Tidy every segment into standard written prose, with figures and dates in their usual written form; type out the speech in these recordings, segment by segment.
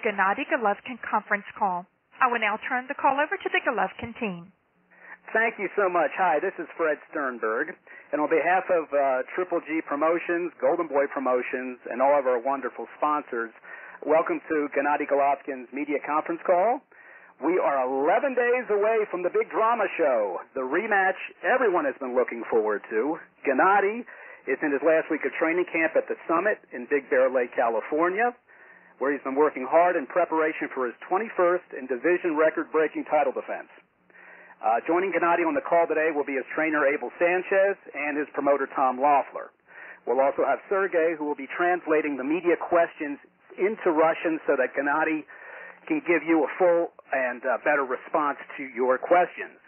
Gennady Golovkin conference call. I will now turn the call over to the Golovkin team. Thank you so much. Hi, this is Fred Sternberg, and on behalf of Triple G Promotions, Golden Boy Promotions, and all of our wonderful sponsors, welcome to Gennady Golovkin's media conference call. We are 11 days away from the big drama show, the rematch everyone has been looking forward to. Gennady is in his last week of training camp at the Summit in Big Bear Lake, California, where he's been working hard in preparation for his 21st and division record-breaking title defense. Joining Gennady on the call today will be his trainer, Abel Sanchez, and his promoter, Tom Loeffler. We'll also have Sergey, who will be translating the media questions into Russian so that Gennady can give you a full and better response to your questions.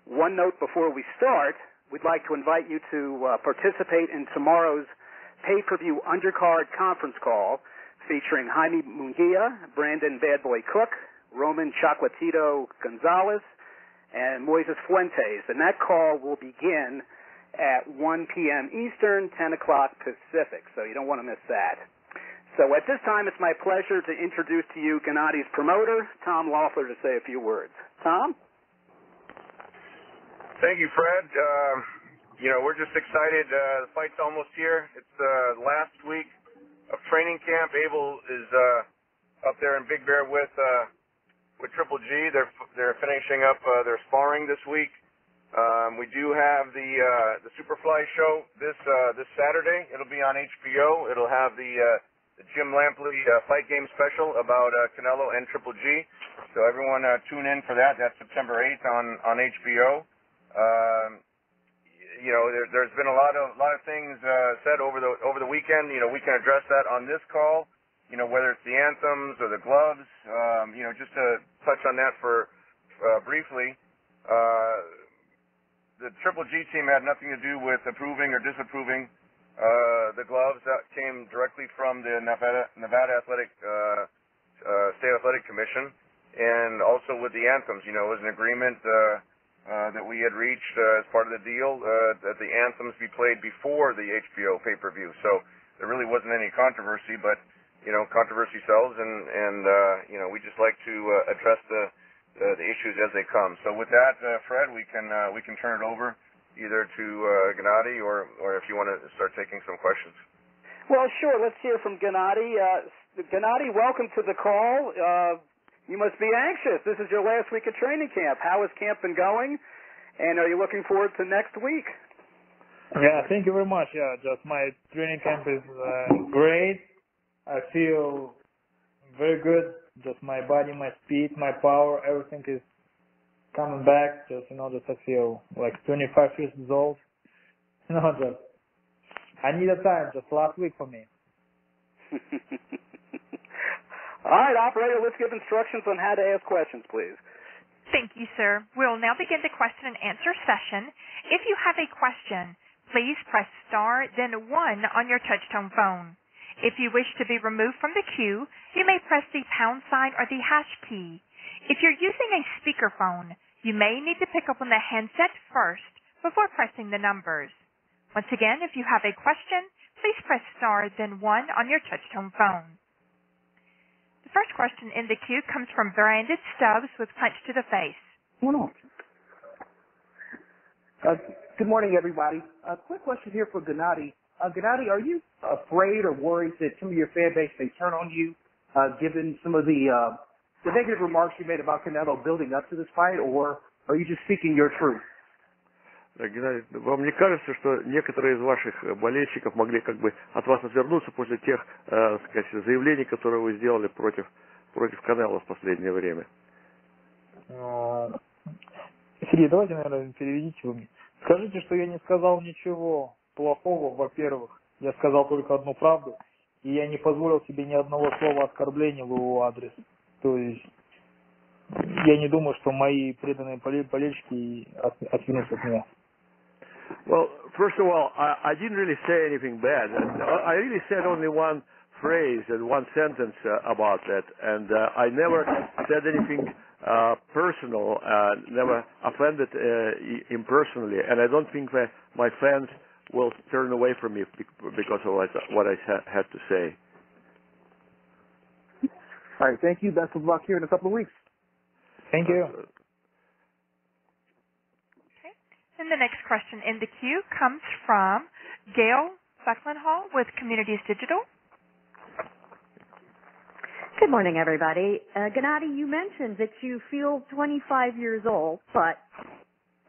One note before we start, we'd like to invite you to participate in tomorrow's pay-per-view undercard conference call featuring Jaime Munguia, Brandon Bad Boy Cook, Roman Chocolatito Gonzalez, and Moises Fuentes. And that call will begin at 1 p.m. Eastern, 10 o'clock Pacific, so you don't want to miss that. So at this time, it's my pleasure to introduce to you Gennady's promoter, Tom Loeffler, to say a few words. Tom? Thank you, Fred. We're just excited. The fight's almost here. It's the last week of training camp. Abel is up there in Big Bear with Triple G. They're finishing up their sparring this week. We do have the Superfly show this Saturday. It'll be on HBO. It'll have the Jim Lampley fight game special about Canelo and Triple G. So everyone tune in for that. That's September 8th on HBO. There's been a lot of things said over the weekend. We can address that on this call. Whether it's the anthems or the gloves. Just to touch on that for briefly. The Triple G team had nothing to do with approving or disapproving the gloves. That came directly from the Nevada State Athletic Commission, and also with the anthems. It was an agreement that we had reached as part of the deal that the anthems be played before the HBO pay-per-view. So there really wasn't any controversy, but controversy sells, and we just like to address the issues as they come. So with that, Fred, we can turn it over either to Gennady or if you want to start taking some questions. Well, sure. Let's hear from Gennady. Gennady, welcome to the call. You must be anxious. This is your last week of training camp. How has camp been going, and are you looking forward to next week? Yeah, thank you very much. Yeah, just my training camp is great. I feel very good. Just my body, my speed, my power, everything is coming back. Just I feel like 25 years old. Just I need a time. Just last week for me. All right, operator, let's give instructions on how to ask questions, please. Thank you, sir. We'll now begin the question and answer session. If you have a question, please press star, then 1 on your touch-tone phone. If you wish to be removed from the queue, you may press the pound sign or the hash key. If you're using a speakerphone, you may need to pick up on the handset first before pressing the numbers. Once again, if you have a question, please press star, then 1 on your touch-tone phone. The first question in the queue comes from Brandon Stubbs with Punch to the Face. Good morning, everybody. A quick question here for Gennady. Gennady, are you afraid or worried that some of your fan base may turn on you, given some of the negative remarks you made about Canelo building up to this fight, or are you just speaking your truth? Геннадий, вам не кажется, что некоторые из ваших болельщиков могли от вас отвернуться после тех, заявлений, которые вы сделали против Канело в последнее время? Сергей, давайте, наверное, переведите вы мне. Скажите, что я не сказал ничего плохого, во-первых. Я сказал только одну правду, и я не позволил себе ни одного слова оскорбления в его адрес. То есть я не думаю, что мои преданные болельщики отвернутся от меня. Well, first of all, I didn't really say anything bad. I really said only one phrase and one sentence about that, and I never said anything personal, never offended him personally, and I don't think that my fans will turn away from me because of what I had to say. All right, thank you. Best of luck here in a couple of weeks. Thank you. Okay. And the next question in the queue comes from Gail Sacklenhall with Communities Digital. Good morning, everybody. Gennady, you mentioned that you feel 25 years old, but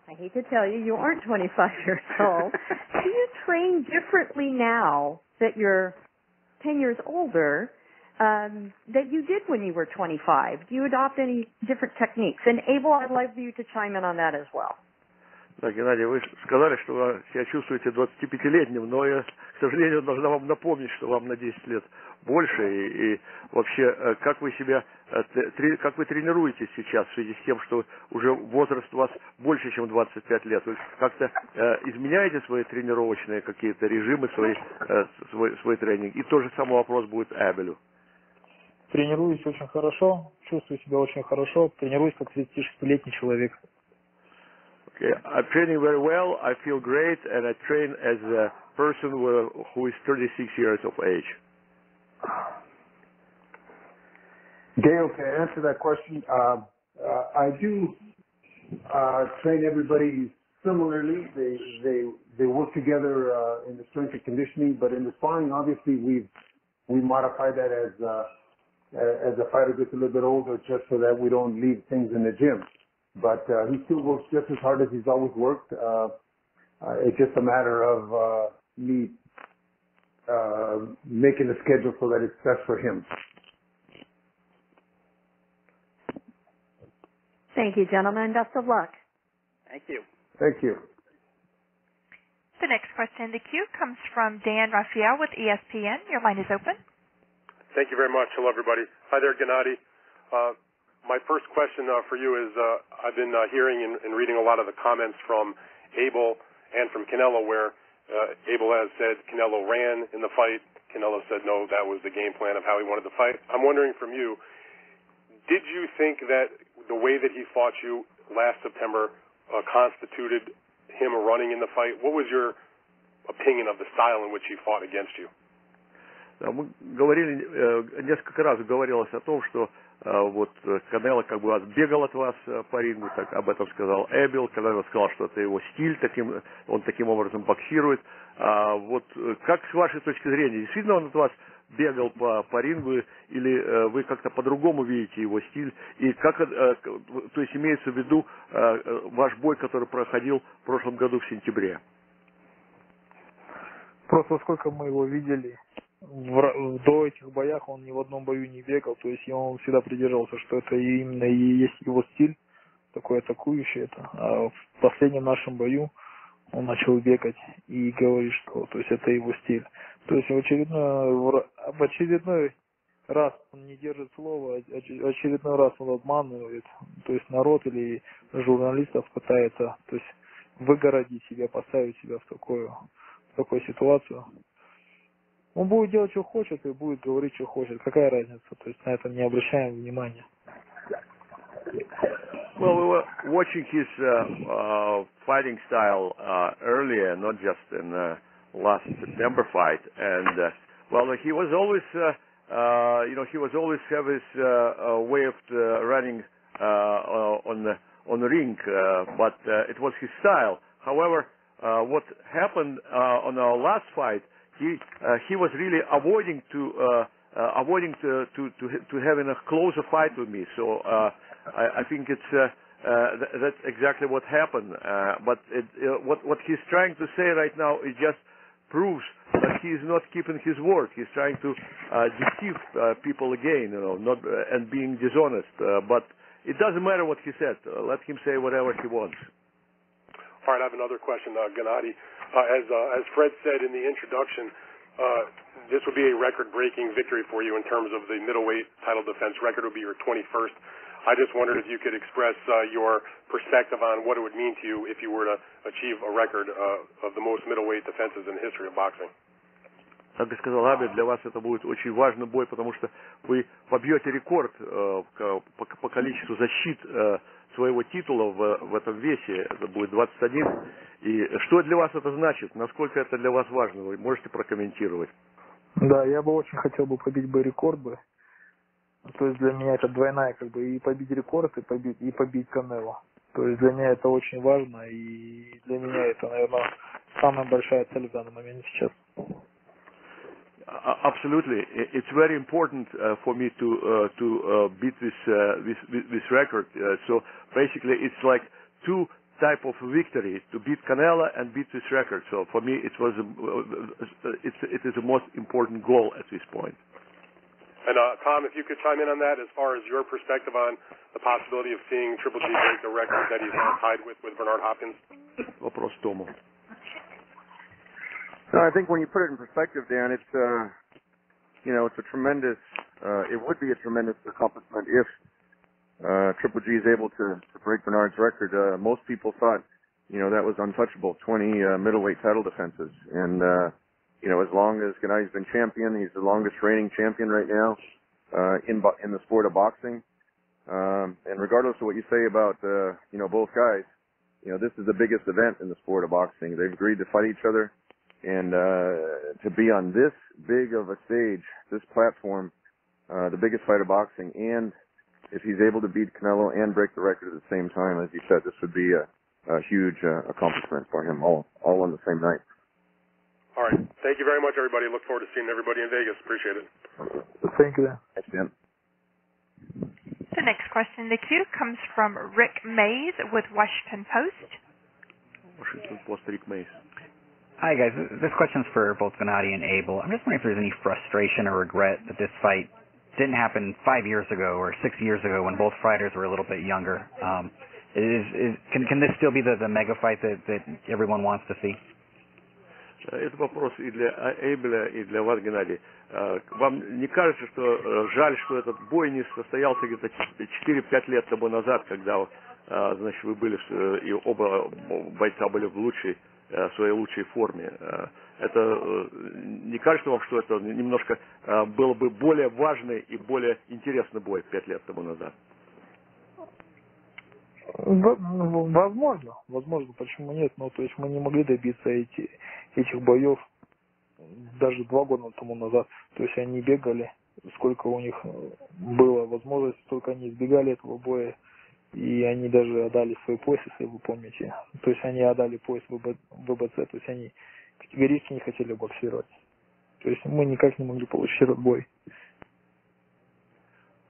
I hate to tell you, you aren't 25 years old. Do you train differently now that you're 10 years older that you did when you were 25? Do you adopt any different techniques? And Abel, I'd like you to chime in on that as well. Да, Геннадий, вы сказали, что вы себя чувствуете 25-летним, но я, к сожалению, должна вам напомнить, что вам на 10 лет больше. И вообще, как вы себя, как вы тренируетесь сейчас в связи с тем, что уже возраст у вас больше, чем 25 лет? Вы как-то изменяете свои тренировочные какие-то режимы, свой тренинг? И тот же самый вопрос будет Эбелю. Тренируюсь очень хорошо, чувствую себя очень хорошо, тренируюсь как 36-летний человек. Okay, I'm training very well, I feel great, and I train as a person who is 36 years of age. Gail, to answer that question, I do train everybody similarly. They work together in the strength and conditioning, but in the sparring, obviously, we modify that as a fighter gets a little bit older, just so that we don't leave things in the gym. But he still works just as hard as he's always worked. It's just a matter of me making the schedule so that it's best for him. Thank you, gentlemen. Best of luck. Thank you. Thank you. The next question in the queue comes from Dan Rafael with ESPN. Your line is open. Thank you very much. Hello, everybody. Hi there, Gennady. My first question for you is I've been hearing and reading a lot of the comments from Abel and from Canelo where Abel has said Canelo ran in the fight. Canelo said no, that was the game plan of how he wanted to fight. I'm wondering from you, did you think that the way that he fought you last September constituted him running in the fight? What was your opinion of the style in which he fought against you? Мы говорили, несколько раз говорилось о том, что вот Канело как бы отбегал от вас по рингу, так об этом сказал Эбел. Канело сказал, что это его стиль, он таким образом боксирует. Вот как с вашей точки зрения, действительно он от вас бегал по рингу, или вы как-то по-другому видите его стиль? И как, то есть имеется в виду ваш бой, который проходил в прошлом году в сентябре? Просто сколько мы его видели до этих боях, он ни в одном бою не бегал, то есть он всегда придерживался, что это именно и есть его стиль, такой атакующий это. А в последнем нашем бою он начал бегать и говорит, что то есть это его стиль. То есть в очередной раз он не держит слова, очередной раз он обманывает, то есть народ или журналистов пытается, то есть выгородить себя, поставить себя в такую ситуацию. Он будет делать, что хочет, и будет говорить, что хочет. Какая разница? То есть на это не обращаем внимания. Well, we were watching his fighting style earlier, not just in last September fight, and well, he was always, he was always have his way of running on the ring, but it was his style. However, what happened on our last fight? He was really avoiding to having a closer fight with me. So I think it's that's exactly what happened. But what he's trying to say right now it just proves that he is not keeping his word. He's trying to deceive people again, not and being dishonest. But it doesn't matter what he said. Let him say whatever he wants. All right, I have another question, Gennady. As Fred said in the introduction, this would be a record-breaking victory for you in terms of the middleweight title defense. Record would be your 21st. I just wondered if you could express your perspective on what it would mean to you if you were to achieve a record of the most middleweight defenses in the history of boxing. Как и сказал Абель, для вас это будет очень важный бой, потому что вы побьете рекорд по количеству защит своего титула в этом весе. Это будет 21. И что для вас это значит? Насколько это для вас важно? Вы можете прокомментировать? Да, я бы очень хотел бы побить рекорд бы. То есть для меня это двойная, как бы, и побить рекорд, и побить Канело. То есть для меня это очень важно, и для меня это, наверное, самая большая цель в данный момент сейчас. Absolutely, it's very important for me to beat this record. So basically, it's like two type of victory: to beat Canelo and beat this record. So for me, it is the most important goal at this point. And Tom, if you could chime in on that, as far as your perspective on the possibility of seeing Triple G break the record that he's tied with Bernard Hopkins. Вопрос Тому. No, I think when you put it in perspective, Dan, it's it's a tremendous. It would be a tremendous accomplishment if Triple G is able to break Bernard's record. Most people thought, that was untouchable. 20 middleweight title defenses, and as long as Gennady's been champion, he's the longest reigning champion right now in the sport of boxing. And regardless of what you say about both guys, this is the biggest event in the sport of boxing. They've agreed to fight each other. And to be on this big of a stage, this platform, the biggest fight of boxing, and if he's able to beat Canelo and break the record at the same time, as you said, this would be a huge accomplishment for him, all on the same night. All right. Thank you very much, everybody. Look forward to seeing everybody in Vegas. Appreciate it. Thank you. Thanks, Dan. The next question in the queue comes from Rick Mays with Washington Post. Washington Post, Rick Mays. Hi, guys. This question's for both Gennady and Abel. I'm just wondering if there's any frustration or regret that this fight didn't happen 5 years ago or 6 years ago when both fighters were a little bit younger. Can this still be the mega fight that everyone wants to see? Это вопрос и для Эйбеля, и для вас, Геннадий. Вам не кажется, что жаль, что этот бой не состоялся где-то 4-5 лет тому назад, когда, значит, вы были, и оба бойца были в своей лучшей форме? Это не кажется вам, что это немножко было бы более важный и более интересный бой 5 лет тому назад? Возможно, почему нет? Ну, то есть мы не могли добиться этих боев даже 2 года тому назад. То есть они бегали, сколько у них было возможности, столько они избегали этого боя. И они даже отдали свой пояс, если вы помните. То есть они отдали пояс в ВБЦ, то есть они категорически не хотели боксировать. То есть мы никак не могли получить этот бой.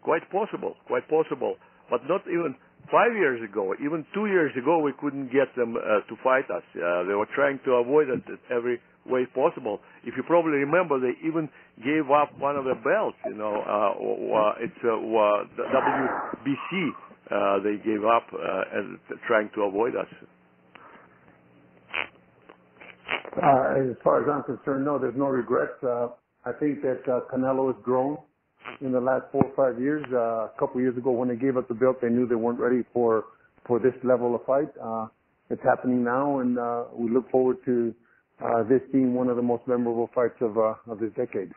Quite possible, but not even 5 years ago, even 2 years ago, we couldn't get them to fight us. They were trying to avoid it every way possible. If you probably remember, they even gave up one of the belts. It's the WBC. They gave up and trying to avoid us. As far as I'm concerned, no, there's no regrets. I think that Canelo has grown in the last 4 or 5 years. A couple years ago, when they gave up the belt, they knew they weren't ready for this level of fight. It's happening now, and we look forward to this being one of the most memorable fights of this decade.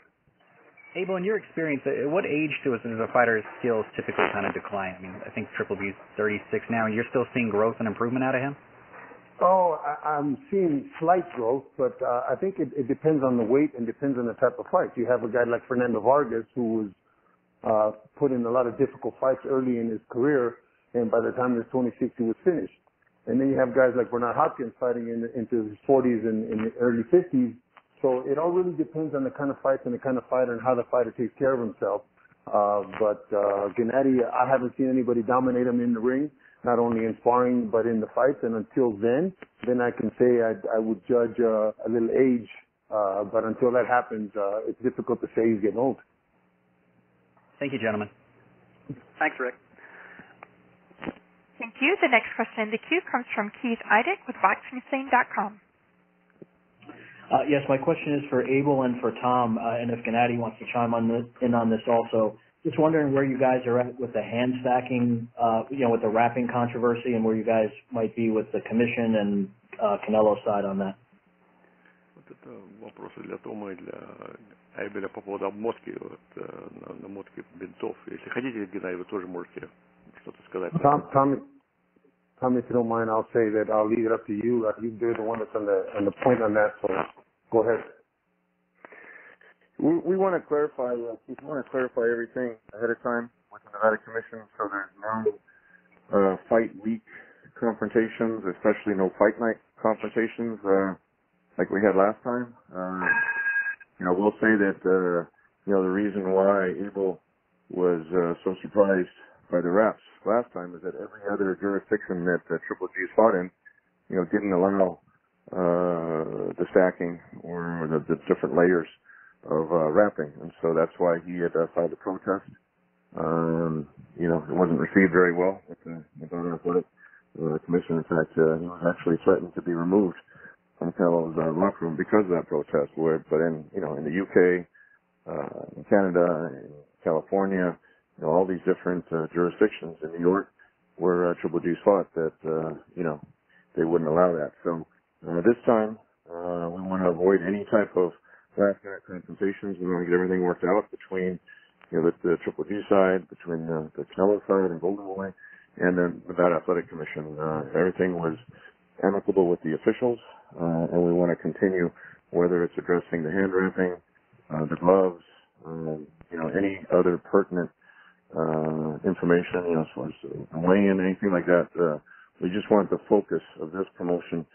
Abel, in your experience, at what age does a fighter's skills typically kind of decline? I mean, I think Triple B's 36 now, and you're still seeing growth and improvement out of him? Oh, I'm seeing slight growth, but I think it depends on the weight and depends on the type of fight. You have a guy like Fernando Vargas who was put in a lot of difficult fights early in his career, and by the time he was 26, he was finished. And then you have guys like Bernard Hopkins fighting into his 40s and in the early 50s. So it all really depends on the kind of fights and the kind of fighter and how the fighter takes care of himself. But Gennady, I haven't seen anybody dominate him in the ring, not only in sparring but in the fights. And until then I can say I would judge a little age. But until that happens, it's difficult to say he's getting old. Thank you, gentlemen. Thanks, Rick. Thank you. The next question in the queue comes from Keith Eidick with BoxingScene.com. Yes, my question is for Abel and for Tom, and if Gennady wants to chime in on this also. Just wondering where you guys are at with the hand stacking, with the wrapping controversy, and where you guys might be with the commission and Canelo's side on that. Вот это вопросы для Тома и для Эйбеля по поводу обмотки, намотки бинтов. Если хотите, Геннадий, вы тоже можете что-то сказать. Tom, if you don't mind, I'll say that I'll leave it up to you. You're the one that's on the point on that, so go ahead. We want to clarify, we want to clarify everything ahead of time with the Nevada Commission, so there's no fight week confrontations, especially no fight night confrontations like we had last time. We'll say that the reason why Abel was so surprised by the refs last time is that every other jurisdiction that Triple G fought in, didn't allow the stacking or the different layers of wrapping, and so that's why he had filed a protest. It wasn't received very well with the Nevada Athletic Commission. In fact, he was actually threatened to be removed from Canelo's locker room because of that protest. But in the UK, in Canada, in California, all these different jurisdictions in New York where Triple G fought, that they wouldn't allow that. So this time we want to avoid any type of last-minute confrontations. We want to get everything worked out between the Triple G side, between the Canelo side and Golden Boy, and then the Nevada Athletic Commission. Everything was amicable with the officials, and we want to continue, whether it's addressing the hand wrapping, the gloves, any other pertinent information, as far as weigh-in, anything like that. We just want the focus of this promotion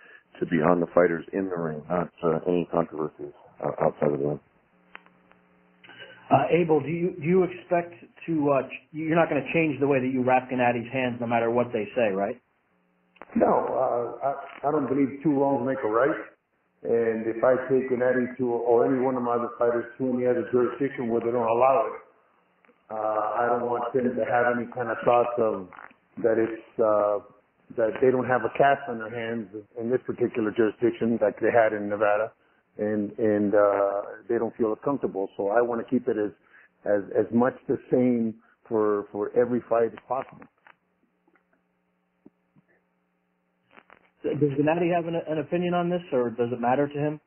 to be on the fighters in the ring, not any controversies outside of the ring. Abel, do you expect to? You're not going to change the way that you wrap Gennady's hands, no matter what they say, right? No, I don't believe two wrongs make a right. And if I take Gennady to, or any one of my other fighters to any other jurisdiction where they don't allow it, I don't want them to have any kind of thoughts of that that they don't have a cast on their hands in this particular jurisdiction like they had in Nevada, and they don't feel comfortable. So I want to keep it as much the same for every fight as possible. Does Gennady have an opinion on this, or does it matter to him?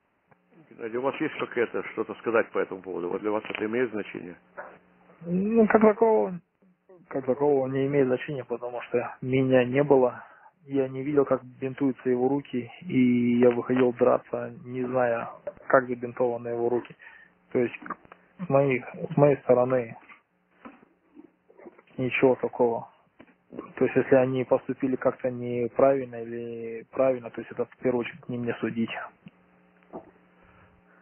Геннадий, у вас есть что-то сказать по этому поводу? Вот для вас это имеет значение? Как такового не имеет значения, потому что меня не было. Я не видел, как бинтуются его руки, и я выходил драться, не зная, как забинтованы его руки. То есть с моей стороны ничего такого. То есть если они поступили как-то неправильно или правильно, то есть это в первую очередь не мне судить.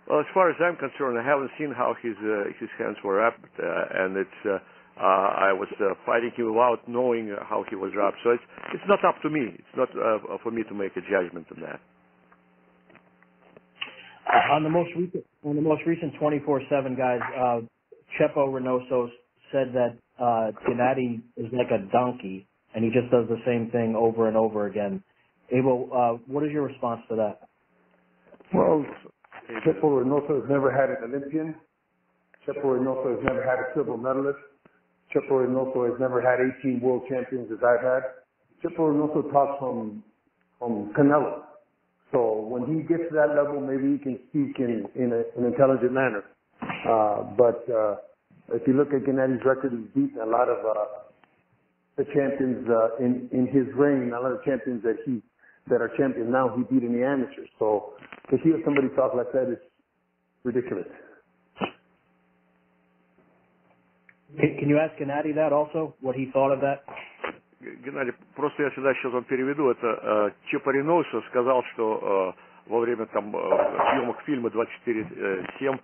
Well, as far as I'm concerned, I haven't seen how his hands were wrapped, and it's I was fighting him without knowing how he was wrapped. So it's not up to me. It's not for me to make a judgment on that. On the most recent 24/7 guys, Chepo Reynoso said that Gennady is like a donkey, and he just does the same thing over and over again. Abel, what is your response to that? Well, Chepo Reynoso has never had an Olympian. Chepo Reynoso has never had a silver medalist. Chepo Reynoso has never had 18 world champions as I've had. Chepo Reynoso talks from Canelo. So when he gets to that level, maybe he can speak in an intelligent manner. But if you look at Gennady's record, he's beaten a lot of the champions in his reign, a lot of champions that are champions now, he beat in the amateurs. So to hear somebody talk like that is ridiculous. Can you ask Gennady that also, what he thought of that? Геннадий, просто я сюда сейчас вам переведу. Это Чепо Рейноусо сказал, что во время съемок фильма 24/7,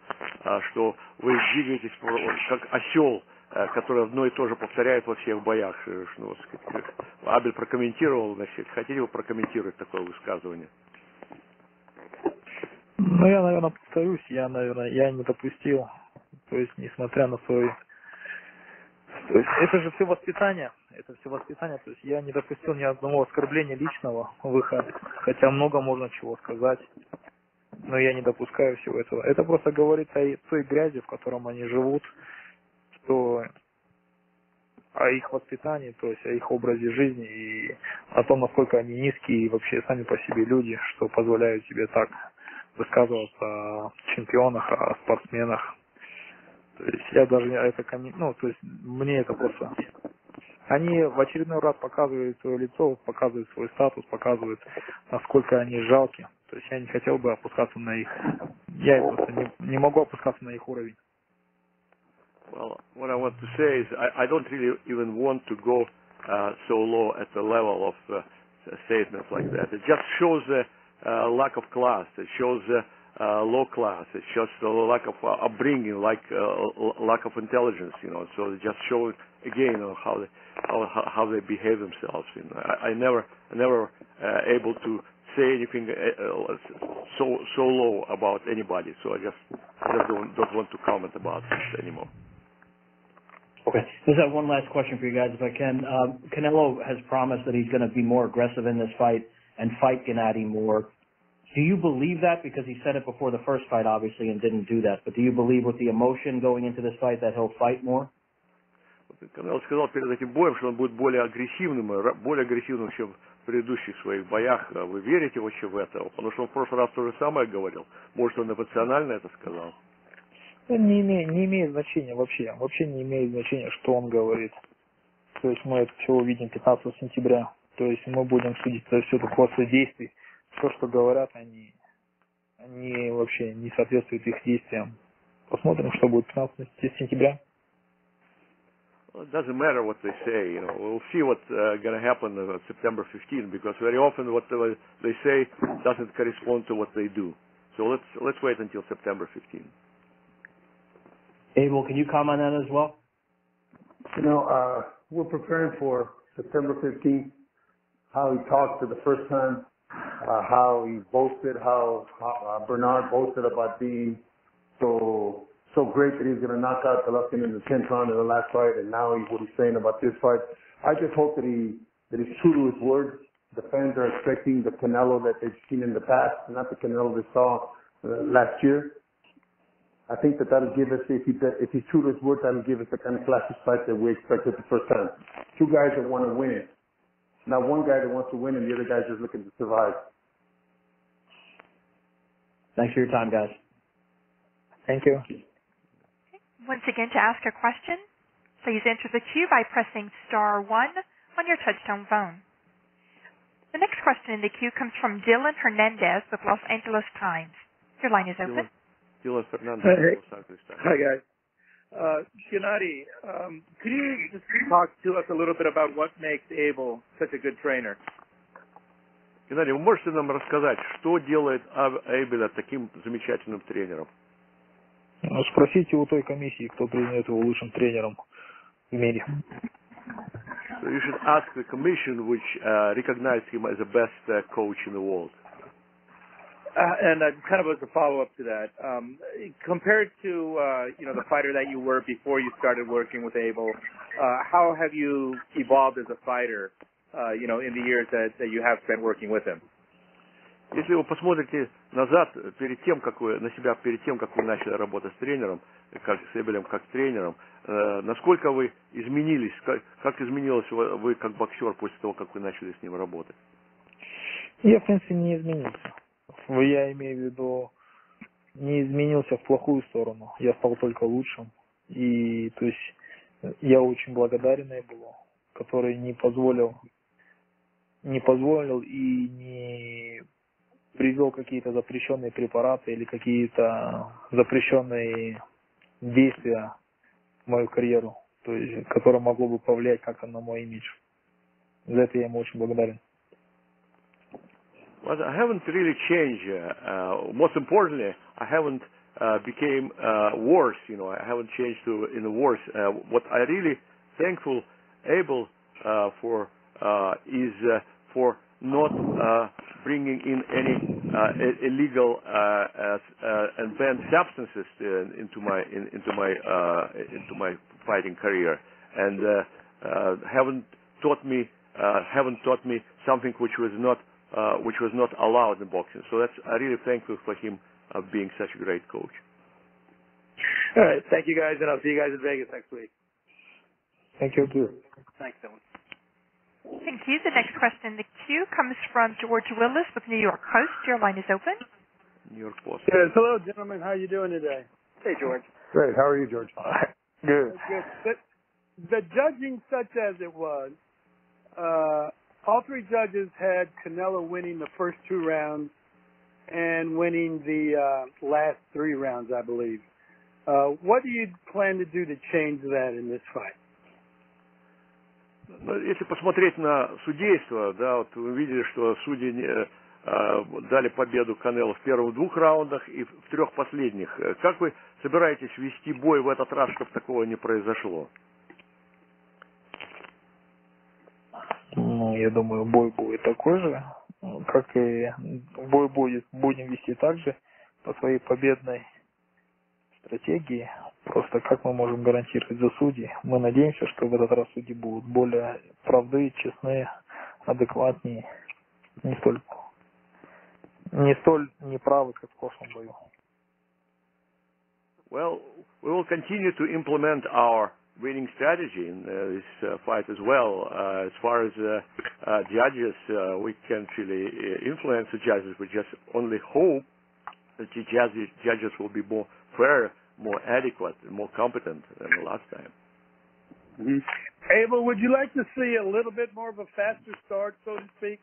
что вы двигаетесь как осел, который одно и то же повторяет во всех боях. Абель прокомментировал, значит, хотите вы прокомментировать такое высказывание? Ну, я, наверное, повторюсь, я не допустил, то есть, несмотря на свой... То есть, это же все воспитание, то есть, я не допустил ни одного оскорбления личного в их адрес, хотя много можно чего сказать, но я не допускаю всего этого. Это просто говорит о той грязи, в котором они живут, что о их воспитании, то есть о их образе жизни и о том, насколько они низкие и вообще сами по себе люди, что позволяют себе так высказываться о чемпионах, о спортсменах. То есть я даже это то есть мне это просто... Они в очередной раз показывают свое лицо, показывают свой статус, показывают, насколько они жалки. То есть я не хотел бы опускаться на их Я просто не могу опускаться на их уровень. Well, what I want to say is I don't really even want to go so low at the level of statements like that. It just shows a lack of class. It shows low class. It shows a lack of upbringing, like lack of intelligence. So it just shows again how they behave themselves. I never able to say anything so low about anybody. So I just don't want to comment about it anymore. Okay. Just have one last question for you guys, if I can. Canelo has promised that he's going to be more aggressive in this fight and fight Gennady more. Do you believe that? Because he said it before the first fight, obviously, and didn't do that. But do you believe with the emotion going into this fight that he'll fight more? Канело сказал перед этим боем, что он будет более агрессивным, чем в предыдущих своих боях. Вы верите вообще в это? Потому что он в прошлый раз то же самое говорил. Может, он эмоционально это сказал? Не имеет значения вообще. Вообще не имеет значения, что он говорит. То есть мы это все увидим 15 сентября. То есть мы будем судить за все это после действий. То, что говорят, они вообще не соответствуют их действиям. Посмотрим, что будет 15 сентября. Well, it doesn't matter what they say. We'll see what's going to happen on September 15th, because very often what they say doesn't correspond to what they do. So let's wait until September 15th. Abel, can you comment on that as well? We're preparing for September 15th, how he talked for the first time, how he boasted, how Bernard boasted about being so great that he's going to knock out Golovkin in the 10th round of the last fight, and now what he's saying about this fight. I just hope that he's true to his word. The fans are expecting the Canelo that they've seen in the past, not the Canelo they saw last year. I think that'll give us, if he's true to his word, that'll give us the kind of classic fight that we expected the first time. Two guys that want to win it. Not one guy that wants to win and the other guy's just looking to survive. Thanks for your time, guys. Thank you. Once again, to ask a question, please enter the queue by pressing *1 on your touchtone phone. The next question in the queue comes from Dylan Hernandez with Los Angeles Times. Your line is open. Dylan Hernandez, Los Angeles Times. Hi, guys. Gennady, could you just talk to us a little bit about what makes Abel such a good trainer? Геннадий, вы можете нам рассказать, что делает Эйбеля таким замечательным тренером? Спросите у той комиссии, кто признает его лучшим тренером в мире. So you should ask the commission which recognized him as the best coach in the world. And kind of as a follow-up to that, compared to the fighter that you were before you started working with Abel, how have you evolved as a fighter, in the years that you have spent working with him? Если вы посмотрите назад, перед тем, как вы начали работать с тренером, с Эбелем как тренером, насколько вы изменились, как изменилось вы как боксер после того, как вы начали с ним работать? Я, в принципе, не изменился. Я имею в виду, не изменился в плохую сторону. Я стал только лучшим. И, то есть, я очень благодарен Эбелу, который не позволил и не привел какие-то запрещенные препараты или какие-то запрещенные действия в мою карьеру, то есть, которое могло бы повлиять как-то на мой имидж. За это я ему очень благодарен. Well, I haven't really changed. Most importantly, I haven't became worse. I haven't changed in the worse. What I really thankful Abel for is for not bringing in any illegal and banned substances into my fighting career, and haven't taught me something which was not allowed in boxing. So I'm really thankful for him being such a great coach. All right, thank you guys, and I'll see you guys in Vegas next week. Thank you too. Thanks, Dylan. Thank you. The next question in the queue comes from George Willis with New York Post. Your line is open. New York Post. Yes, hello, gentlemen. How are you doing today? Hey, George. Great. How are you, George? Good. Good. The judging, such as it was, all three judges had Canelo winning the first two rounds, and winning the last 3 rounds, I believe. What do you plan to do to change that in this fight? Если посмотреть на судейство, да, вот вы видели, что судьи дали победу Канело в первых 2 раундах и в 3 последних. Как вы собираетесь вести бой в этот раз, чтобы такого не произошло? Ну, я думаю, бой будет такой же, как и бой будем вести так же по своей победной стратегии. Просто как мы можем гарантировать за судей? Мы надеемся, что в этот раз судьи будут более правдивые, честные, адекватнее, не столь неправы, как в прошлом бою. Well, we will continue to implement our winning strategy in this fight as well. As far as judges, we can't really influence the judges. We just only hope that the judges will be more fair, more adequate, and more competent than the last time. Mm-hmm. Abel, would you like to see a little bit more of a faster start, so to speak?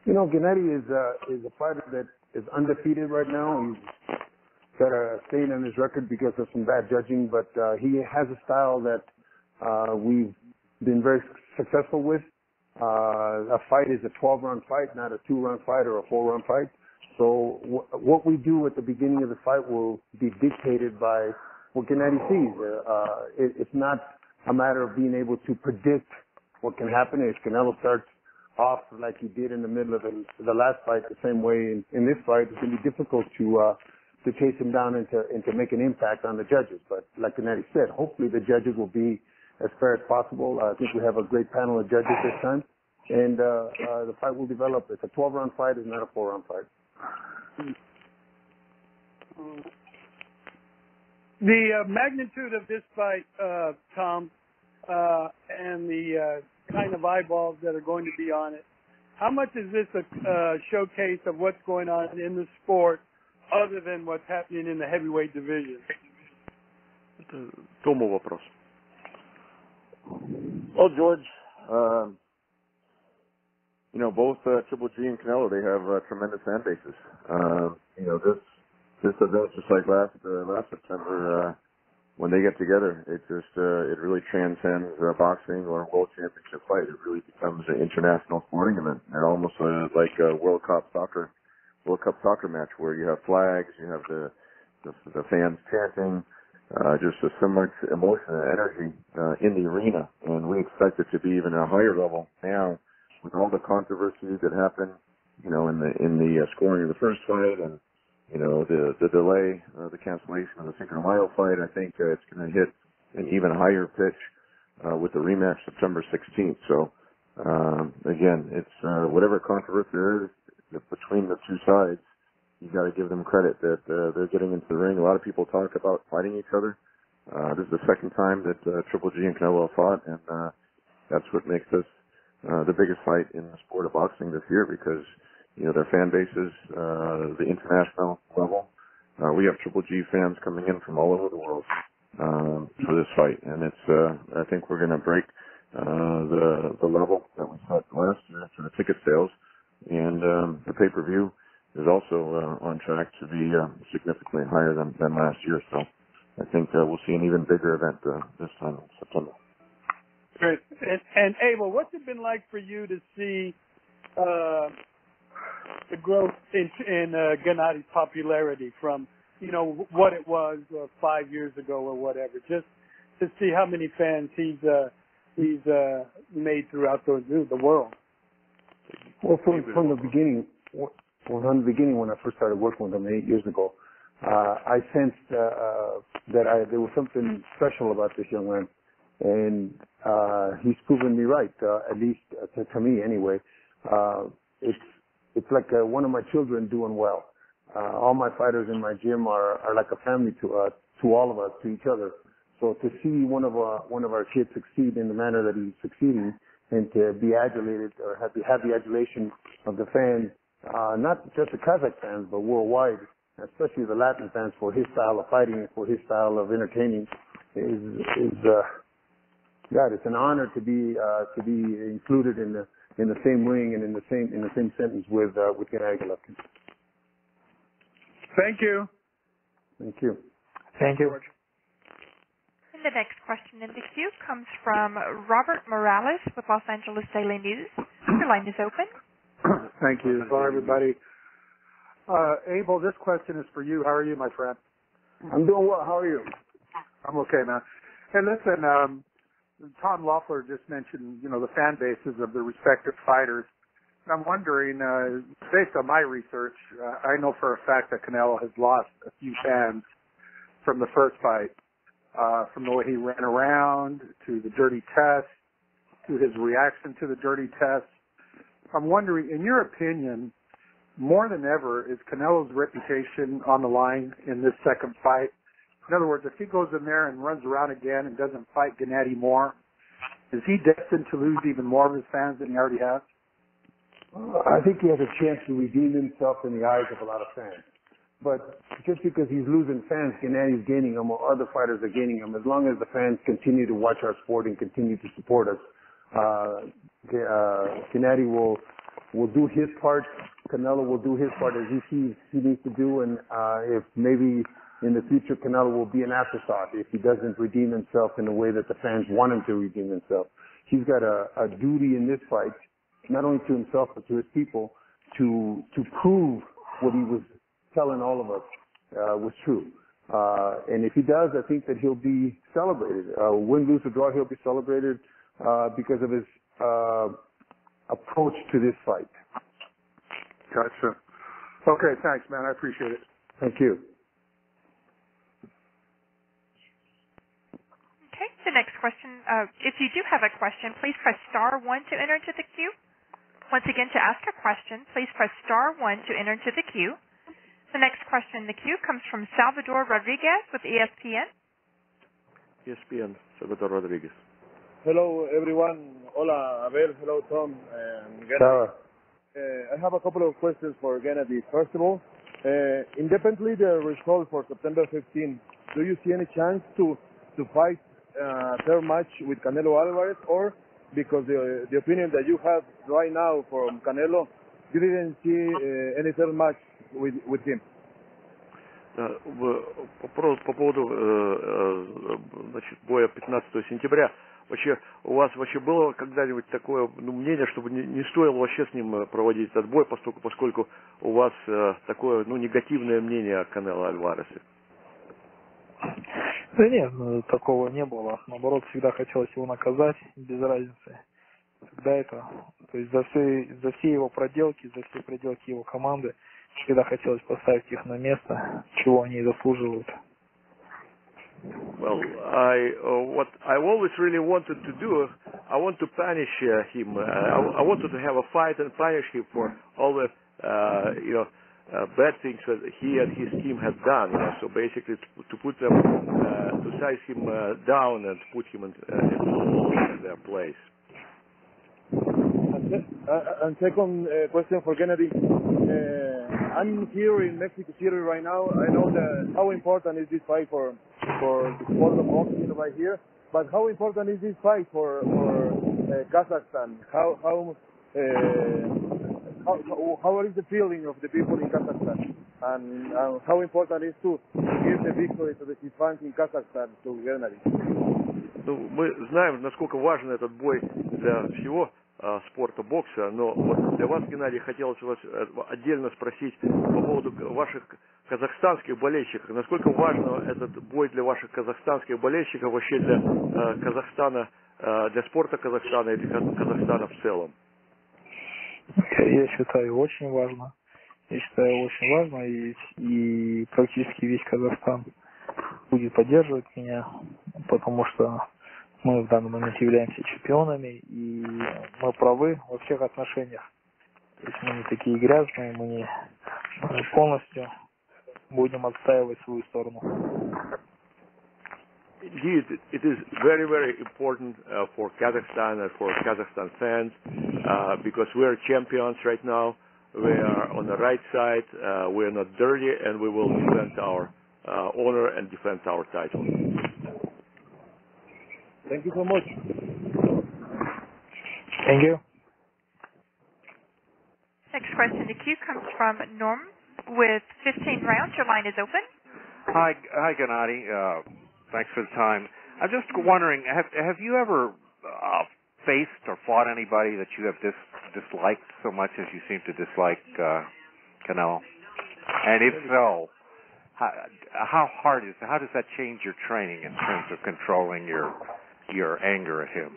You know, Gennady is a fighter that is undefeated right now. He's got a stain on his record because of some bad judging, but he has a style that we've been very successful with. A fight is a 12-round fight, not a 2-round fight or a 4-round fight. So what we do at the beginning of the fight will be dictated by what Gennady sees. It's not a matter of being able to predict what can happen. If Canelo starts off like he did in the middle of the last fight, the same way in this fight, it's going to be difficult to chase him down and to make an impact on the judges. But like Gennady said, hopefully the judges will be as fair as possible. I think we have a great panel of judges this time, and the fight will develop. It's a 12-round fight. It's not a 4-round fight. The magnitude of this fight, Tom, and the kind of eyeballs that are going to be on it, how much is this a showcase of what's going on in the sport other than what's happening in the heavyweight division? Тому вопрос. Well, George, you know, both Triple G and Canelo, they have tremendous fan bases. You know, this event, just like last September, when they get together, it really transcends boxing or a world championship fight. It really becomes an international sporting event, and almost like a World Cup soccer match where you have flags, you have the fans chanting, just a similar emotion and energy in the arena, and we expect it to be even a higher level now with all the controversies that happened, you know, in the scoring of the first fight, and you know the delay, the cancellation of the Cinco de Mayo fight. I think it's going to hit an even higher pitch with the rematch September 16th. So again, it's whatever controversy there is between the two sides, you got to give them credit that they're getting into the ring. A lot of people talk about fighting each other. This is the second time that Triple G and Canelo fought, and that's what makes this the biggest fight in the sport of boxing this year, because you know their fan bases, the international level. We have Triple G fans coming in from all over the world for this fight, and it's I think we're going to break the level that we set last year for the ticket sales, and the pay-per-view is also on track to be significantly higher than last year. So I think we'll see an even bigger event this time in September. Great. And Abel, what's it been like for you to see the growth in Gennady's popularity from, you know, what it was 5 years ago or whatever, just to see how many fans he's made throughout the world? Well, from the beginning, when I first started working with him 8 years ago, I sensed that there was something special about this young man, and he's proven me right, at least to me anyway. It's like one of my children doing well. All my fighters in my gym are like a family to all of us, to each other. So to see one of our kids succeed in the manner that he's succeeding, and to be adulated or have the adulation of the fans, not just the Kazakh fans, but worldwide, especially the Latin fans, for his style of fighting, for his style of entertaining, God, it's an honor to be included in the same ring and in the same sentence with Gennady Golovkin. Thank you. Thank you. Thank you. And the next question in the queue comes from Robert Morales with Los Angeles Daily News. Your line is open. Thank you. Hello, everybody. Abel, this question is for you. How are you, my friend? I'm doing well. How are you? I'm okay, man. Hey, listen, Tom Loeffler just mentioned, the fan bases of the respective fighters. And I'm wondering, based on my research, I know for a fact that Canelo has lost a few fans from the first fight, from the way he ran around to the dirty test, to his reaction to the dirty test. I'm wondering, in your opinion, more than ever, is Canelo's reputation on the line in this second fight? In other words, if he goes in there and runs around again and doesn't fight Gennady more, is he destined to lose even more of his fans than he already has? I think he has a chance to redeem himself in the eyes of a lot of fans. But just because he's losing fans, Gennady's gaining them, or other fighters are gaining them. As long as the fans continue to watch our sport and continue to support us, Gennady will do his part. Canelo will do his part as he sees he needs to do. And if maybe in the future Canelo will be an afterthought if he doesn't redeem himself in the way that the fans want him to redeem himself. He's got a duty in this fight, not only to himself but to his people, to prove what he was telling all of us was true. And if he does, I think that he'll be celebrated. Win, lose, or draw, he'll be celebrated because of his approach to this fight. Gotcha. Okay, thanks, man. I appreciate it. Thank you. Okay, the next question, if you do have a question, please press star 1 to enter into the queue. Once again, to ask a question, please press star 1 to enter into the queue. The next question in the queue comes from Salvador Rodriguez with ESPN. ESPN, Salvador Rodriguez. Hello, everyone. Hola, Abel. Hello, Tom. And Gennady. I have a couple of questions for Gennady. First of all, independently the result for September 15, do you see any chance to fight third match with Canelo Alvarez, or because the opinion that you have right now from Canelo, you didn't see any third match with him? По поводу значит, боя 15 сентября. Вообще, у вас вообще было когда-нибудь такое мнение, чтобы не стоило вообще с ним проводить этот бой, поскольку у вас такое негативное мнение о Канело Альваресе? Да нет, такого не было. Наоборот, всегда хотелось его наказать, без разницы. Всегда это, то есть за все его проделки, за все проделки его команды, всегда хотелось поставить их на место, чего они заслуживают. Well, what I always really wanted to do, I want to punish him. I wanted to have a fight and punish him for all the, bad things that he and his team had done. So basically, to put them, to size him down and put him in their place. And second question for Gennady. I'm here in Mexico City right now. I know how important is this fight for the sport of boxing right here, but how important is this fight for Kazakhstan? How is the feeling of the people in Kazakhstan, and how important is to give the victory to the fans in Kazakhstan to Gennady? Мы знаем, насколько важен этот бой для всего спорта бокса, но вот для вас, Геннадий, хотелось вас отдельно спросить по поводу ваших казахстанских болельщиков. Насколько важен этот бой для ваших казахстанских болельщиков, вообще для Казахстана, для спорта Казахстана и для Казахстана в целом? Я считаю, очень важно. Я считаю, очень важно, и практически весь Казахстан будет поддерживать меня, потому что мы в данный момент являемся чемпионами, и мы правы во всех отношениях. То есть мы не такие грязные, мы полностью будем отстаивать свою сторону. Indeed, it is very, very important for Kazakhstan and for Kazakhstan fans because we are champions right now. We are on the right side. We are not dirty, and we will defend our honor and defend our title. Thank you so much. Thank you. Next question in the queue comes from Norm with 15 rounds. Your line is open. Hi, Gennady. Thanks for the time. I'm just wondering, have you ever faced or fought anybody that you have disliked so much as you seem to dislike Canelo? And if so, how does that change your training in terms of controlling your anger at him?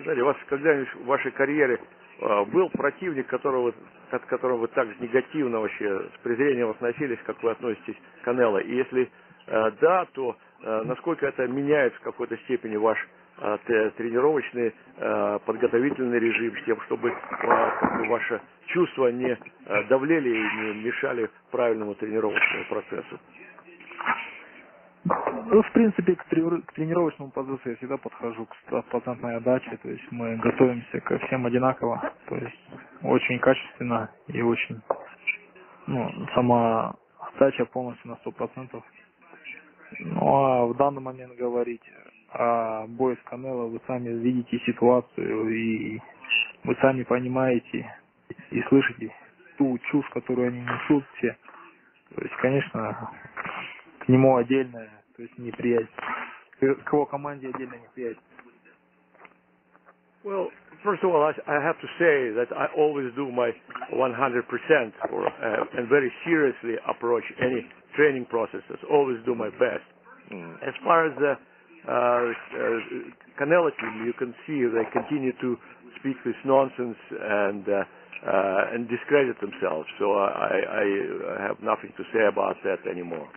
Знаете, у вас когда-нибудь в вашей карьере был противник, от которого вы так негативно вообще с презрением относились, как вы относитесь к Канело? И если да, то насколько это меняет в какой-то степени ваш тренировочный, подготовительный режим, с тем, чтобы ваши чувства не давлели и не мешали правильному тренировочному процессу? Ну, в принципе, к тренировочному процессу я всегда подхожу к 100% отдаче, то есть мы готовимся ко всем одинаково, то есть очень качественно и очень, сама отдача полностью на 100%. Ну, а в данный момент говорить о бою с Канело, вы сами видите ситуацию, и вы сами понимаете и слышите ту чушь, которую они несут все. То есть, конечно, к нему отдельное, то есть неприязнь, к его команде отдельное неприязнь. Well, first of all, I have to say that I always do my 100% and very seriously approach any training processes. Always do my best. As far as the Canelo team, you can see they continue to speak this nonsense and discredit themselves. So I have nothing to say about that anymore.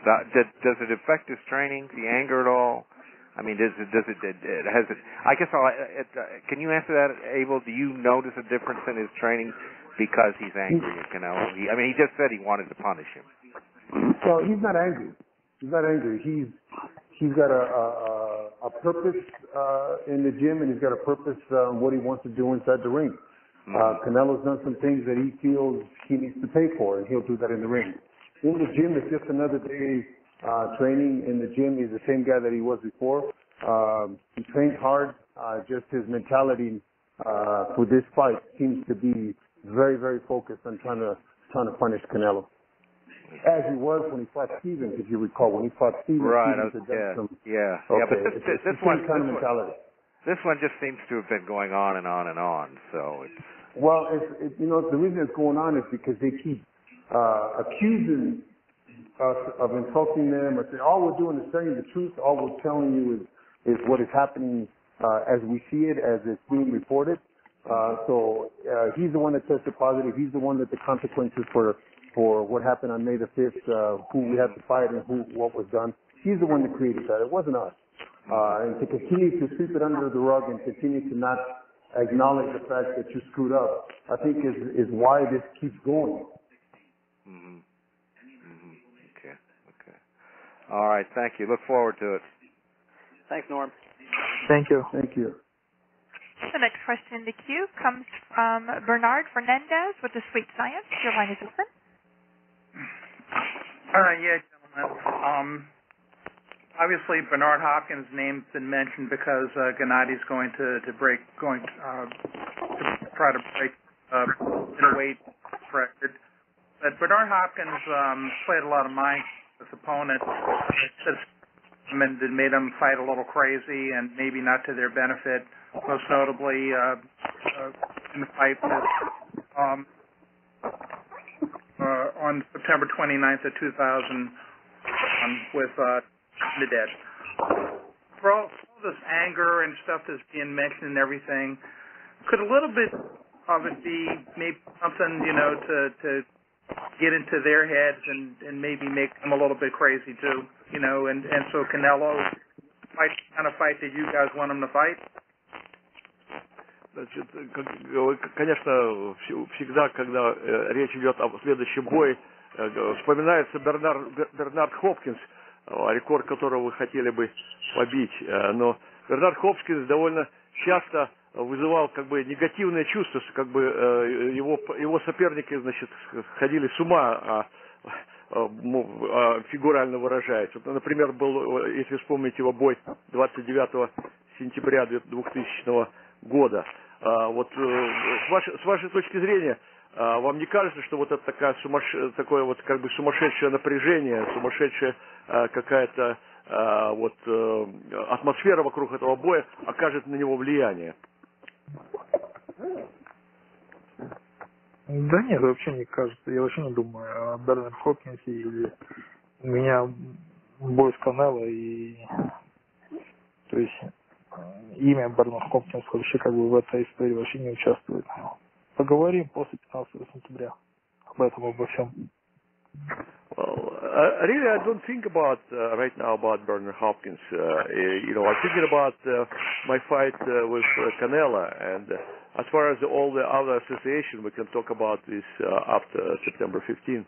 Does it affect his training, the anger at all? I mean, has it? I guess can you answer that, Abel? Do you notice a difference in his training because he's angry at Canelo? He just said he wanted to punish him. Well, he's not angry. He's not angry. He's got a purpose in the gym, and he's got a purpose what he wants to do inside the ring. Canelo's done some things that he feels he needs to pay for, and he'll do that in the ring. In the gym, it's just another day training. In the gym, he's the same guy that he was before. He trains hard. Just his mentality for this fight seems to be very, very focused on trying to punish Canelo. As he was when he fought Stevens, if you recall, when he fought Stevens. Right. Yeah. But this one kind of mentality. This one just seems to have been going on and on and on. So it's. Well, the reason it's going on is because they keep accusing us of insulting them, or saying all we're doing is telling you the truth. All we're telling you is what is happening as we see it, as it's being reported. So he's the one that tested positive. He's the one that the consequences for what happened on May the 5th, who we had to fight and what was done. He's the one that created that. It wasn't us. And to continue to sweep it under the rug and continue to not acknowledge the fact that you screwed up, I think is why this keeps going. Okay. All right. Thank you. Look forward to it. Thanks, Norm. Thank you. The next question in the queue comes from Bernard Fernandez with the Sweet Science. Your line is open. Yeah, gentlemen. Obviously, Bernard Hopkins' name's been mentioned because Gennady's going to try to break middleweight record. But Bernard Hopkins played a lot of mind with his opponent. That made them fight a little crazy and maybe not to their benefit. Most notably in the fight on September 29th of 2000 with Gennady. For all this anger and stuff that's being mentioned and everything, could a little bit of it be maybe something, to get into their heads and maybe make them a little bit crazy too, and so Canelo fight the kind of fight that you guys want him to fight? Значит, конечно, всегда, когда речь идет о следующем бое, вспоминается Бернард Хопкинс, рекорд которого вы хотели бы побить. Но Бернард Хопкинс довольно часто вызывал негативные чувства, его соперники, значит, ходили с ума, фигурально выражаясь. Вот, например, был, если вспомнить его бой 29 сентября 2000 года. Вот с вашей точки зрения, Вам не кажется, что вот это такое вот как бы сумасшедшее напряжение, сумасшедшая какая-то атмосфера вокруг этого боя окажет на него влияние? Да нет, вообще не кажется. Я вообще не думаю о Бернер Хопкинсе. Или у меня бой с Канело, и то есть имя Бернер Хопкинс вообще как бы в этой истории вообще не участвует. Поговорим после 15 сентября об этом, обо всем. Well, really, I don't think about right now about Bernard Hopkins. I'm thinking about my fight with Canelo, and as far as all the other association, we can talk about this after September 15th.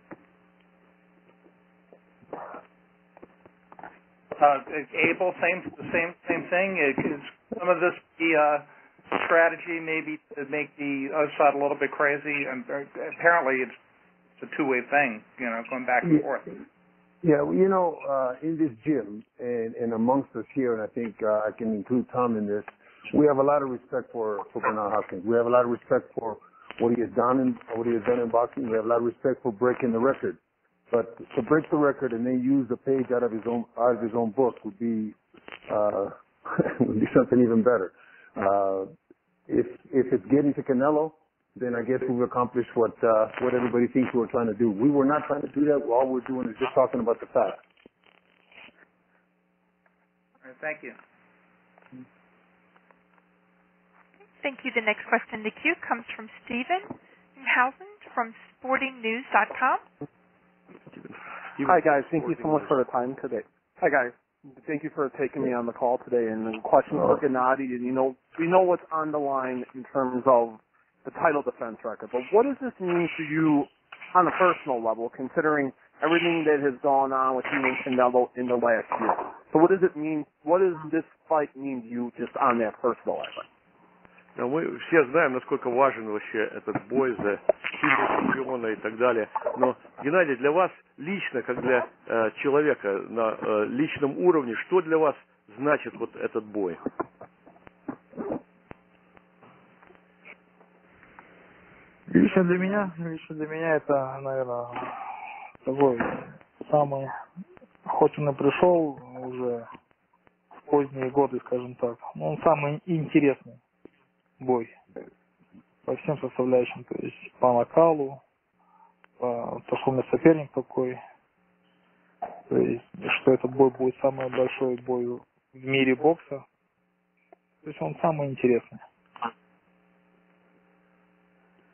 Abel, same thing. Is some of this the strategy maybe to make the other side a little bit crazy? And apparently, it's a two-way thing, going back and forth. Yeah, in this gym and amongst us here, and I think I can include Tom in this, we have a lot of respect for Bernard Hopkins. We have a lot of respect for what he has done in boxing. We have a lot of respect for breaking the record. But to break the record and then use a page out of his own book would be something even better. If it's getting to Canelo, then I guess we've accomplished what everybody thinks we're trying to do. We were not trying to do that. All we're doing is just talking about the facts. All right, thank you. Thank you. The next question in the queue comes from Stephen Housen from SportingNews.com. Hi, guys. Thank you so much for the time today. Hi, guys. Thank you for taking me on the call today. And the question for Gennady, and we know what's on the line in terms of the title defense record, but what does this mean to you on a personal level, considering everything that has gone on with you and Canelo in the last year? So what does it mean? What does this fight mean to you just on that personal level? Мы все знаем, насколько важен вообще этот бой за титул чемпиона и так далее. Но, Геннадий, для вас лично, как для человека на личном уровне, что для вас значит вот этот бой? Лично для меня это, наверное, такой самый, хоть он и пришел уже в поздние годы, скажем так, но он самый интересный бой по всем составляющим, то есть по накалу, по то, что у меня соперник такой, то есть что этот бой будет самый большой бой в мире бокса, то есть он самый интересный.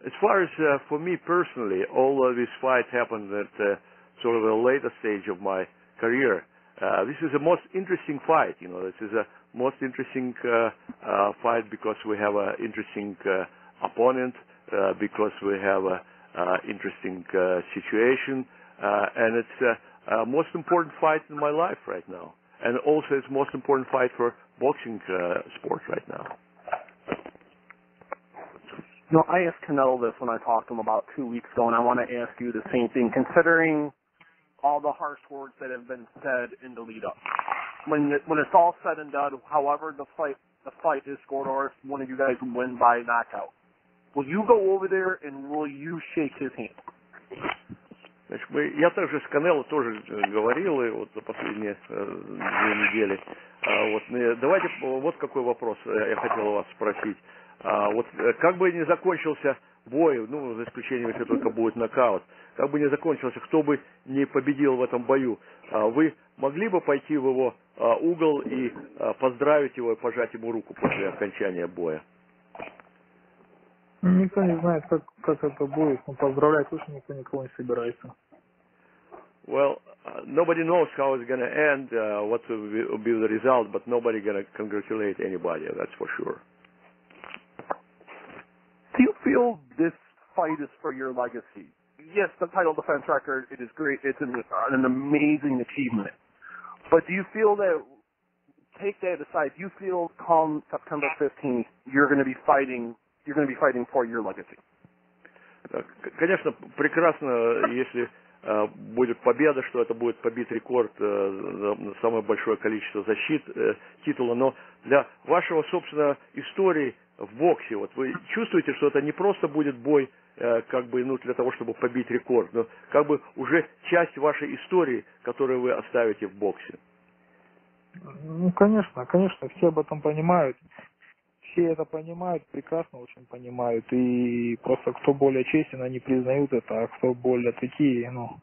As far as for me personally, all of these fights happened at sort of a later stage of my career. This is the most interesting fight. This is a most interesting fight because we have an interesting opponent, because we have a interesting situation, and it's the most important fight in my life right now. And also it's the most important fight for boxing sport right now. I asked Canelo this when I talked to him about 2 weeks ago, and I want to ask you the same thing, considering all the harsh words that have been said in the lead-up. When it's all said and done, however the fight is scored, or if one of you guys win by knockout, will you go over there and will you shake his hand? Значит, я также с Канело тоже говорил, и вот за последние 2 недели. Давайте вот какой вопрос я хотел у вас спросить. Вот как бы ни закончился бой, за исключением, если только будет нокаут, как бы ни закончился, кто бы не победил в этом бою, вы могли бы пойти в его угол и поздравить его и пожать ему руку после окончания боя? Никто не знает, как это будет, но поздравлять точно никто никого не собирается. Well, nobody knows how it's going to end, what will be the result, but nobody going to congratulate anybody, that's for sure. Do you feel this fight is for your legacy? Yes, the title defense record, it is great. It's an amazing achievement. But do you feel that, take that aside, do you feel come September 15th, you're going to be fighting for your legacy? Конечно, прекрасно, если будет победа, что это будет побит рекорд самое большое количество защит титула, но для вашего собственной истории в боксе? Вот вы чувствуете, что это не просто будет бой, как бы, ну, для того, чтобы побить рекорд, но как бы уже часть вашей истории, которую вы оставите в боксе? Ну, конечно, конечно, все об этом понимают. Все это понимают, прекрасно очень понимают. И просто кто более честен, они признают это, а кто более такие, ну,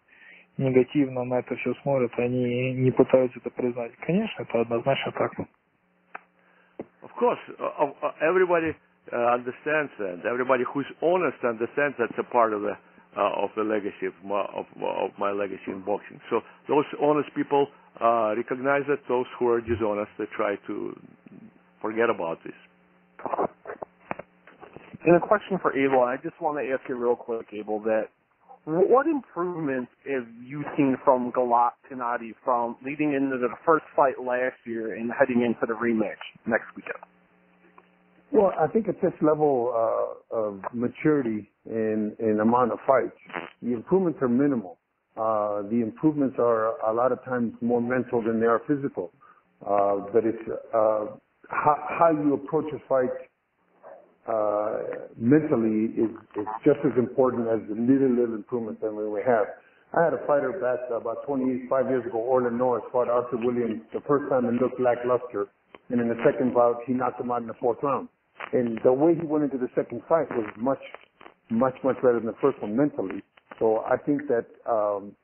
негативно на это все смотрят, они не пытаются это признать. Конечно, это однозначно так. Of course, everybody understands that. Everybody who's honest understands that's a part of the legacy of my legacy in boxing. So those honest people recognize it. Those who are dishonest, they try to forget about this. And a question for Abel, I just want to ask you real quick, Abel, that what improvements have you seen from Gennady from leading into the first fight last year and heading into the rematch next weekend? Well, I think at this level of maturity and amount of fights, the improvements are minimal. The improvements are a lot of times more mental than they are physical. But it's how you approach a fight mentally is just as important as the little improvements that we have. I had a fighter back about 25 years ago, Orlin Norris, fought Arthur Williams. The first time it looked lackluster, and in the second bout, he knocked him out in the fourth round. And the way he went into the second fight was much better than the first one mentally. So I think that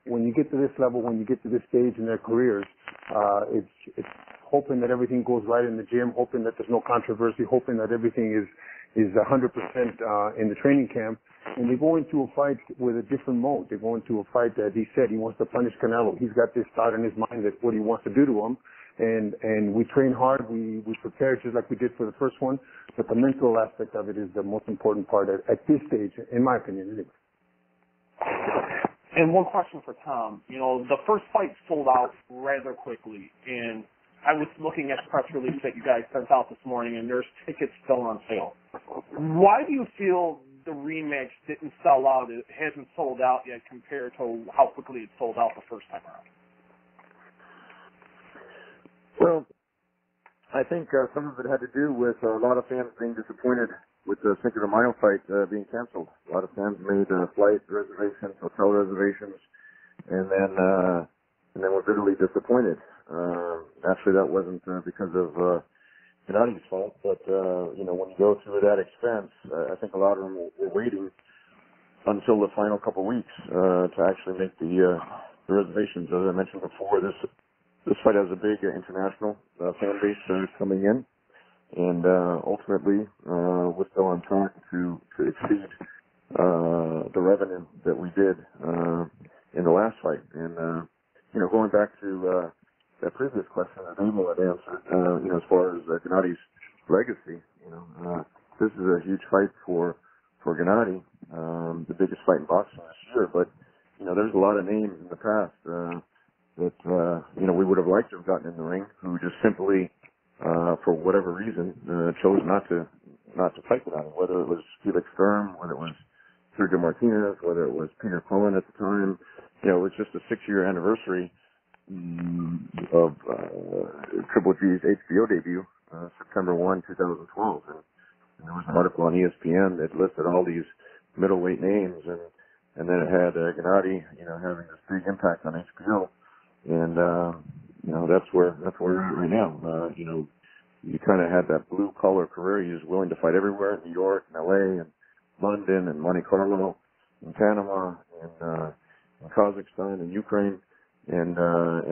when you get to this level, when you get to this stage in their careers, it's hoping that everything goes right in the gym, hoping that there's no controversy, hoping that everything is 100% in the training camp. And they go into a fight with a different mode. They go into a fight that he said he wants to punish Canelo. He's got this thought in his mind that what he wants to do to him. And we train hard, we prepare just like we did for the first one, but the mental aspect of it is the most important part at this stage, in my opinion, anyway. And one question for Tom. You know, the first fight sold out rather quickly, and I was looking at the press release that you guys sent out this morning, and there's tickets still on sale. Why do you feel the rematch didn't sell out? It hasn't sold out yet compared to how quickly it sold out the first time around? Well, I think some of it had to do with a lot of fans being disappointed with the Cinco de Mayo fight being canceled. A lot of fans made flight reservations, hotel reservations, and then were bitterly disappointed. Actually, that wasn't because of Gennady's fault, but when you go through that expense, I think a lot of them were waiting until the final couple of weeks to actually make the reservations. As I mentioned before, this fight has a big international fan base coming in, and ultimately we're still on track to exceed the revenue that we did in the last fight. And going back to that previous question that Abel had answered, as far as Gennady's legacy, this is a huge fight for Gennady, the biggest fight in boxing this year. But there's a lot of names in the past that we would have liked to have gotten in the ring who just simply, for whatever reason, chose not to fight Gennady. Whether it was Felix Sturm, whether it was Sergio Martinez, whether it was Peter Cullen at the time, it was just a 6-year anniversary of Triple G's HBO debut, September 1, 2012, and there was an article on ESPN that listed all these middleweight names, and then it had Gennady, having this big impact on HBO. And that's where we're at right now. You kind of had that blue collar career. He was willing to fight everywhere in New York, and LA, and London, and Monte Carlo, and Panama, and Kazakhstan, and Ukraine, and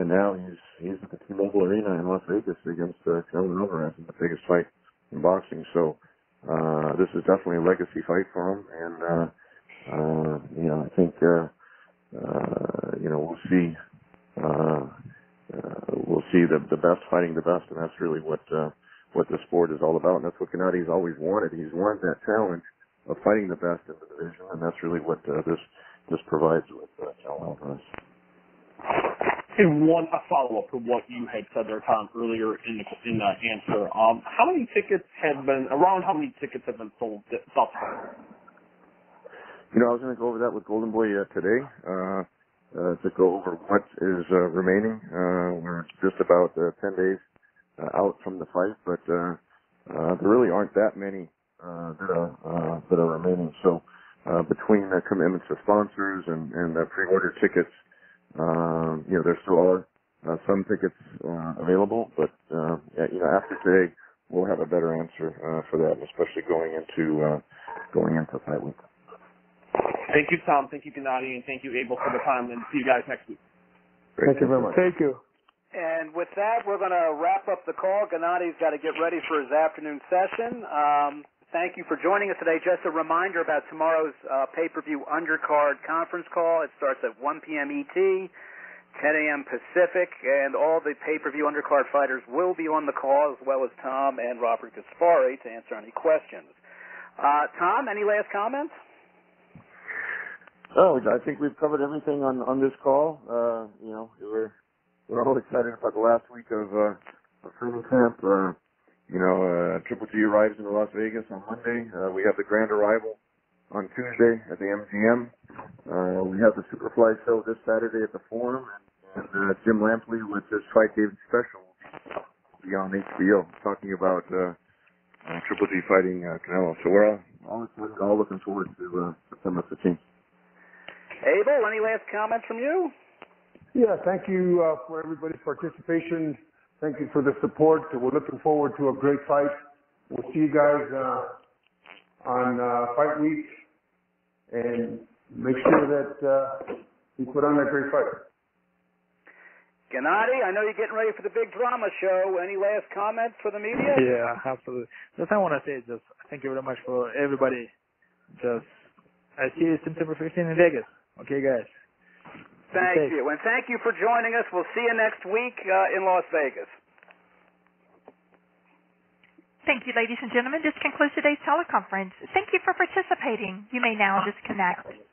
now he's at the T-Mobile Arena in Las Vegas against Saul Alvarez in the biggest fight in boxing. So this is definitely a legacy fight for him, and I think we'll see. We'll see the best fighting the best, and that's really what the sport is all about. And that's what Gennady's always wanted. He's wanted that challenge of fighting the best in the division, and that's really what this provides with Saul Alvarez. And a follow-up to what you had said there, Tom, earlier in the answer. How many tickets have been sold thus far? I was going to go over that with Golden Boy today. To go over what is remaining. We're just about 10 days out from the fight, but there really aren't that many that are remaining. So between the commitments to sponsors and pre-order tickets, there still are some tickets available, but after today we'll have a better answer for that, especially going into fight week. Thank you, Tom. Thank you, Gennady, and thank you, Abel, for the time. And see you guys next week. Thank you very much. Thank you. And with that, we're going to wrap up the call. Gennady's got to get ready for his afternoon session. Thank you for joining us today. Just a reminder about tomorrow's pay-per-view undercard conference call. It starts at 1 p.m. ET, 10 a.m. Pacific, and all the pay-per-view undercard fighters will be on the call, as well as Tom and Robert Gaspari to answer any questions. Tom, any last comments? Oh, I think we've covered everything on this call. We're all excited about the last week of training camp. Triple G arrives in Las Vegas on Monday. We have the grand arrival on Tuesday at the MGM. We have the Superfly show this Saturday at the Forum, and Jim Lampley with his Fight David special will be on HBO talking about Triple G fighting Canelo. So we're all looking forward to September 15th. Abel, any last comments from you? Yeah, thank you for everybody's participation. Thank you for the support. We're looking forward to a great fight. We'll see you guys on fight week, and make sure that we put on a great fight. Gennady, I know you're getting ready for the big drama show. Any last comments for the media? Yeah, absolutely. Just I want to say just thank you very much for everybody. I see you September 15th in Vegas. Okay, guys. Thank you. And thank you for joining us. We'll see you next week in Las Vegas. Thank you, ladies and gentlemen. This concludes today's teleconference. Thank you for participating. You may now disconnect.